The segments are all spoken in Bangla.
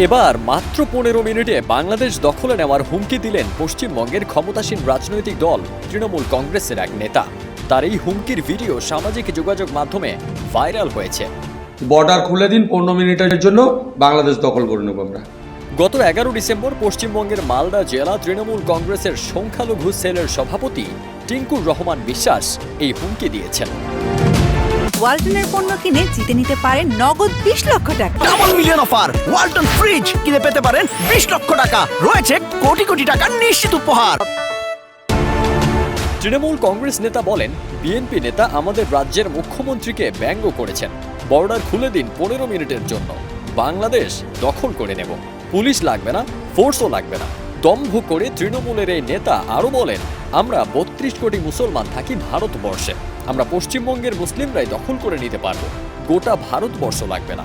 এবার মাত্র 15 মিনিটে বাংলাদেশ দখলে নেওয়ার হুমকি দিলেন পশ্চিমবঙ্গের ক্ষমতাসীন রাজনৈতিক দল তৃণমূল কংগ্রেসের এক নেতা। তার এই হুমকির ভিডিও সামাজিক যোগাযোগ মাধ্যমে ভাইরাল হয়েছে। বর্ডার খুলে দিন, 15 মিনিটের জন্য বাংলাদেশ দখল করে নেব আমরা। গত 11 ডিসেম্বর পশ্চিমবঙ্গের মালদা জেলা তৃণমূল কংগ্রেসের সংখ্যালঘু সেলের সভাপতি টিঙ্কুর রহমান বিশ্বাস এই হুমকি দিয়েছেন। ওয়ালটনের পণ্য কিনে জিতে নিতে পারেন নগদ 20 লক্ষ টাকা। Double million offer! Walton fridge কিনে পেতে পারেন 20 লক্ষ টাকা। রয়েছে কোটি কোটি টাকার নিশ্চিত উপহার। তৃণমূল কংগ্রেস নেতা বলেন, বিএনপি নেতা আমাদের রাজ্যের মুখ্যমন্ত্রীকে ব্যঙ্গ করেছেন। বর্ডার খুলে দিন 15 মিনিটের জন্য, বাংলাদেশ দখল করে নেব। পুলিশ লাগবে না, ফোর্সও লাগবে না। দম্ভ করে তৃণমূলের এই নেতা আরও বলেন, আমরা 32 কোটি মুসলমান থাকি ভারতবর্ষে। আমরা পশ্চিমবঙ্গের মুসলিমরাই দখল করে নিতে পারবো, গোটা ভারতবর্ষ লাগবে না।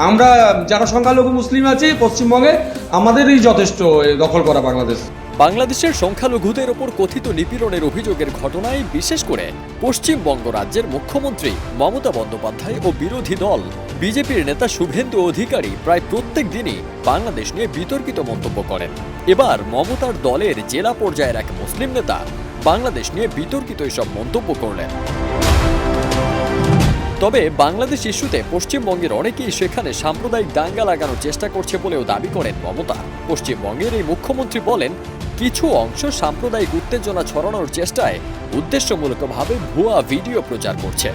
আমরা যারা সংখ্যালঘু মুসলিম আছি পশ্চিমবঙ্গে, আমাদেরই যথেষ্ট দখল করা বাংলাদেশ। বাংলাদেশের সংখ্যালঘুদের ওপর কথিত নিপীড়নের অভিযোগের ঘটনায় বিশেষ করে পশ্চিমবঙ্গ রাজ্যের মুখ্যমন্ত্রী মমতা বন্দ্যোপাধ্যায় ও বিরোধী দল বিজেপির নেতা শুভেন্দু অধিকারী প্রায় প্রত্যেক দিনই বাংলাদেশ নিয়ে বিতর্কিত মন্তব্য করেন। এবার মমতার দলের জেলা পর্যায়ের এক মুসলিম নেতা বাংলাদেশ নিয়ে বিতর্কিত এসব মন্তব্য করলেন। তবে বাংলাদেশ ইস্যুতে পশ্চিমবঙ্গের অনেকেই সেখানে সাম্প্রদায়িক দাঙ্গা লাগানোর চেষ্টা করছে বলেও দাবি করেন মমতা। পশ্চিমবঙ্গের এই মুখ্যমন্ত্রী বলেন, কিছু অংশ সাম্প্রদায়িক উত্তেজনা ছড়ানোর চেষ্টায় উদ্দেশ্যমূলকভাবে ভুয়া ভিডিও প্রচার করছে।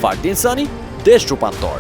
ফারদিন সানি, দেশ রূপান্তর।